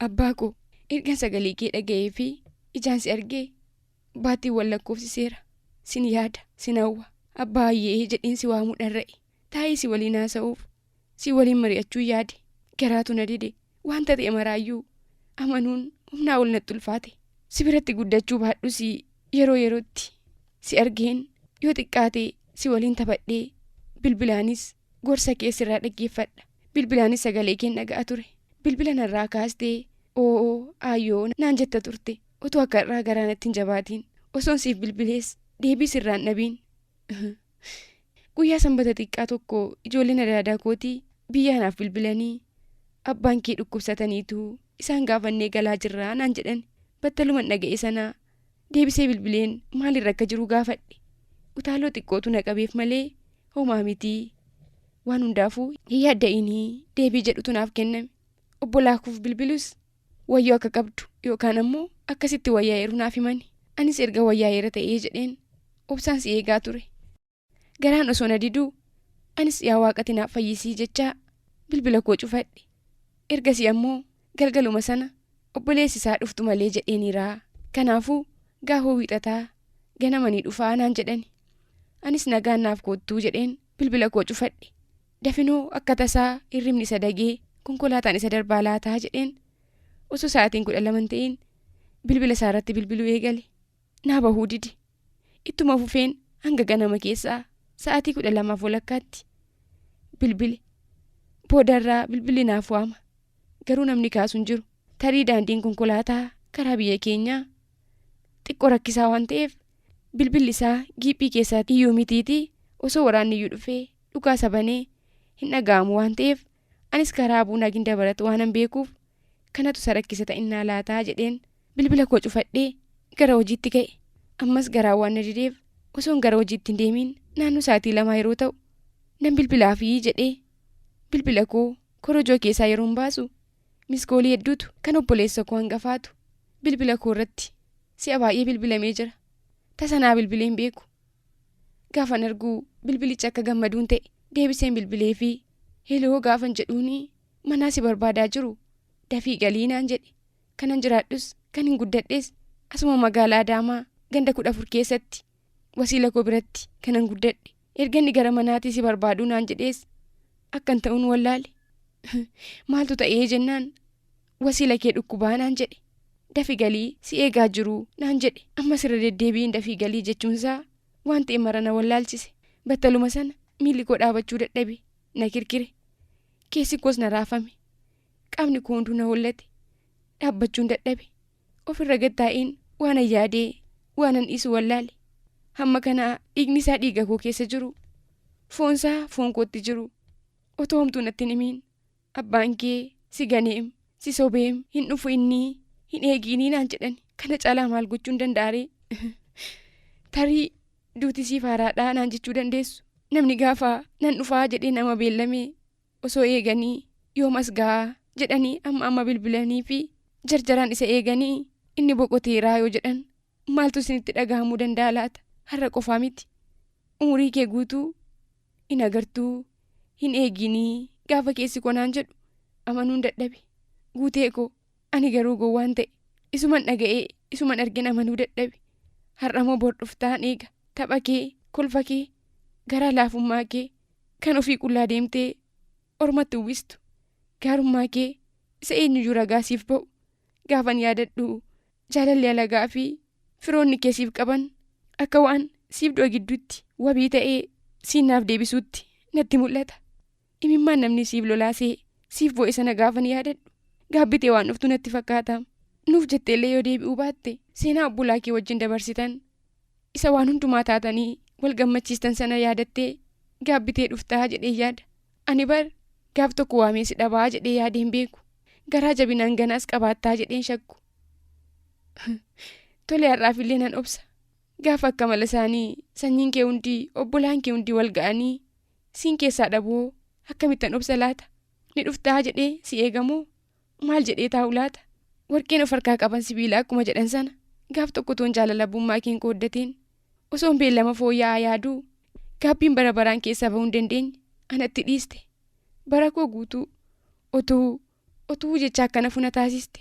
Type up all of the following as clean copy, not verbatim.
Abbaakoo ergan sagalee kee dhaga'ee fi ijaan si argee baattii wal lakkoofsiseera. Sin yaada, sin hawwa. Abbaayyee jedheen si waamuu dharra'e. Taa'ee si waliin haasa'uuf, si waliin mari'achuu yaade. Garaatu na dide. Wanta ta'e maraayyuu amanuun humnaa ol natti ulfaate. Si biratti guddachuu baadhus yeroo yerootti si argeen yoo xiqqaate si waliin taphadhee bilbilaanis gorsa kee sirraa dhaggeeffadha. Bilbilaanis sagalee kee dhaga'a ture. Bilbila narraa kaastee oo aayyoo naan jetta turte. Otoo akka irraa garaa natti hin jabaatiin. Osoon siif bilbilees deebii sirraan dhabiin. Guyyaa sanbata xiqqaa tokko ijoolleen adaadaa kootii biyya anaaf bilbilanii abbaan kee dhukkubsataniitu isaan gaafannee galaa jirraa naan jedhan. Battaluman dhaga'e sanaa deebisee bilbileen maalirra akka jiru gaafadhe. Utaaloo xiqqootu na qabeef malee homaa mitii. Waan hundaafuu hin yaadda'inii deebii jedhutu naaf kenname. Obbolaakuuf bilbilus wayyoo akka qabdu yookaan ammoo akkasitti wayyaa'eeru naaf himani. Anis erga wayyaa'eera ta'ee jedheen obsaan si eegaa ture. Garaan osoo na diduu anis yaa waaqati naaf fayyisii jechaa bilbila koo cufadhe. Ergasii ammoo galgaluma sana obboleessi isaa dhuftu malee jedheeniraa. Kanaafuu gaafoo wiixataa ganamanii dhufaa naan jedhani. Anis nagaan naaf koottuu jedheen bilbila koo cufadhe. Dafinoo akka tasaa hirribni isa dagee konkolaataan isa darbaa laataa jedheen osoo sa'aatiin 12 ta'een bilbila isaarratti bilbiluu eegale. Naa bahuu didi. Ittuma fufeen hanga ganama keessaa sa'aatii 12 walakkaatti bilbile. Boodarraa bilbilli naaf waama. Garuu namni kaasu hin jiru. Tarii daandiin konkolaataa karaa biyya keenyaa xiqqoo rakkisaa waan ta'eef bilbilli isaa giiphii keessaatti iyyuu mitiitii osoo waraanni iyyuu dhufee dhukaasa banee hin dhaga'amu waan ta'eef anis karaa buunaa ginda baratu waanan beekuuf kanatu isa rakkisa ta'innaa laataa jedheen bilbila koo cufadhee gara hojiitti ga'e. Ammas garaa waan na dideef osoon gara hojiitti hin deemiin naannoo sa'aatii 2 yeroo ta'u nan bilbilaafii jedhee bilbila koo korojoo keessaa yeroo hin baasu miskoolii hedduutu kan obboleessa koo hangafaatu bilbila koo irratti si'a baay'ee bilbilamee jira. Tasanaa bilbileen beeku. Gaafan arguu bilbilicha akka gammaduun ta'e deebiseen bilbilee fi heloo gaafan jedhuunii manaa si barbaadaa jiru dafii galii naan jedhe. Kanan jiraadhus kan hin guddadhees asuma magaalaa Adaamaa ganda 14 keessatti wasiila koo biratti kanan guddadhe. Erganni gara manaatii si barbaaduu naan jedhees akkan ta'uun wallaale. Maaltu ta'ee jennaan wasiila kee dhukkubaa naan jedhe. Dafi galii si eegaa jiru naan jedhe. Ammas irra deddeebiin dafii galii jechuunsaa waan ta'e marana wallaalchise. Battaluma sana miilli koo dhaabachuu dadhabe na kirkire. Keessi koos na raafame. Qaamni koo hunduu na hollate. Dhaabbachuun dadhabe. Ofirra gattaa'een waanan yaadee waanan dhiisu wallaale. Hamma kanaa dhiigni isaa dhiiga koo keessa jiru. Foonsaa foon kootti jiru. Otoo homtuu natti hin himiin abbaan kee si ganeem si sobeem hin dhufu inni hin eegiinii naan jedhan. Kana caalaa maal gochuun danda'aree? Tarii duuti siif haaraadhaa naan jechuu dandeessu. Namni gaafa nan dhufaa jedhee nama beellamee osoo eeganii yoomas gahaa jedhanii amma bilbilanii fi jarjaraan isa eeganii inni boqoteeraa yoo jedhan maaltu isinitti dhagahamuu danda'a laata? Har'a qofaa miti. Umurii kee guutuu hin agartuu hin eeginii gaafa keessi koo naan jedhu amanuun dadhabe. Guutee koo ani garuu gowwaan ta'e isuman dhaga'ee isuman argin amanuu dadhabe. Har'a moo bor dhuftaan eega tapha kee kolfa kee garaa laafummaa kee kan ofii qullaa deemtee ormatti uwwistu gaarummaa kee isa eenyuyyuu ragaa siif ba'u gaafan yaadadhu jaalalli alagaa fi firoonni kee siif qaban akka waan siif du'a gidduutti wabii ta'ee siinaaf deebisuutti natti mul'ata. Imimmaan namni siif lolaasee siif bo'e sana gaafan yaadadhu gaabbitee waan dhuftu natti fakkaata. Nuuf jetteellee yoo deebi'uu baatte seenaa obbolaa kee wajjin dabarsitan isa waan hundumaa taatanii wal gammachiistan sana yaadattee gaabbitee dhuftaa jedhee yaada. Ani bar gaaf tokko waamee si dhabaa jedhee yaadeen beeku. Garaa jabinaan ganaas qabaattaa jedheen shakku. Tole har'aafillee nan obsa. Gaafa akka mala isaanii sanyiin kee hundii obbolaan kee hundii wal ga'anii siin keessaa dhaboo akkamittan obsa laata? Ni dhuftaa jedhee si eegamoo maal jedhee taa'u laata? Warqeen of harkaa qaban sibiila akkuma jedhan sana gaaf tokko toon jaalalabummaa keen qooddateen osoon beellama fooyya'aa yaaduu gaabbiin bara baraan keessaa bahuu hin dandeenye anatti dhiiste. Bara koo guutuu otuu jecha akkana funa taasiste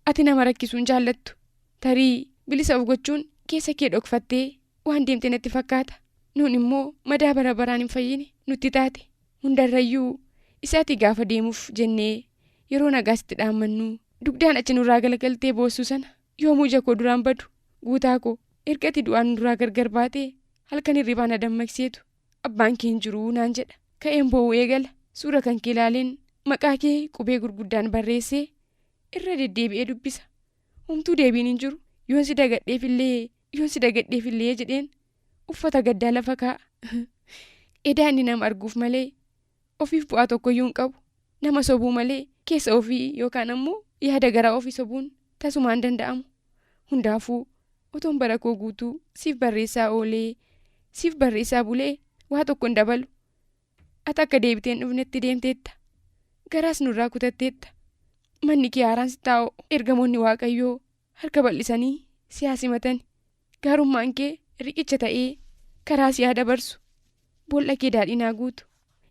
ati nama rakkisuun jaallattu. Tarii bilisa of gochuun keessa kee dhokfattee waan deemte natti fakkaata. Nuun immoo madaa bara baraan hin fayyine nutti taate. Hundarrayyuu isaati gaafa deemuuf jennee yeroo nagaasitti dhaammannu dugdaan achi nurraa galagaltee boossu sana yoomuu ija koo duraan badu guutaa koo ergati du'aan nurraa gargar baatee halkan hirribaa na dammaqseetu abbaan kee hin jiruu naan jedha. Ka'een boo'uu eegala. Suura kan kee ilaaleen maqaa kee qubee gurguddaan barreessee irra deddeebi'ee dubbisa. Homtuu deebiin hin jiru. Yoon si dagadheefillee jedheen uffata gaddaa lafa kaa'a. Edaa inni nama arguuf malee ofiif bu'aa tokkoyyuu hin qabu. Nama sobuu malee keessa ofii yookaan ammoo yaada garaa ofii sobuun tasumaan danda'amu. Hundaafuu otoon bara koo guutuu siif barreessaa oolee siif barreessaa bulee waa tokko hin dabalu. Ati akka deebiteen dhufnetti deemteetta. Garaas nurraa kutatteetta. Manni kee haaraan si taa'u ergamoonni waaqayyoo harka bal'isanii si haasimatan. Gaarummaan kee riqicha ta'ee karaa si haa dabarsu. Boolla kee daadhinaa guutu.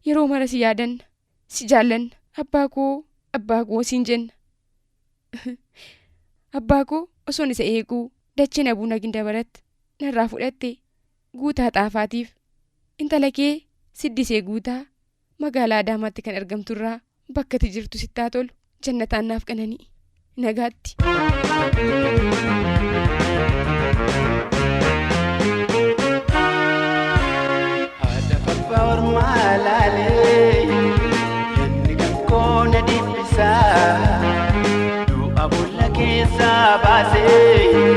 Yeroo mara si yaadanna. Si jaallanna. Abbaa koo siin jenna. Abbaa koo osoon isa eeguu dachee na buuna gindabaratti narraa fudhatte guutaa xaafaatiif. Intala kee siddisee guutaa magaalaa Adaamaatti kan argamturraa bakka ati jirtu sittaa tolu jannataan naaf qananii. Nagaatti. Haadha abbaa ormaa laalee yanni gankoo na dhibbisaa du'a boolla keessaa baasee.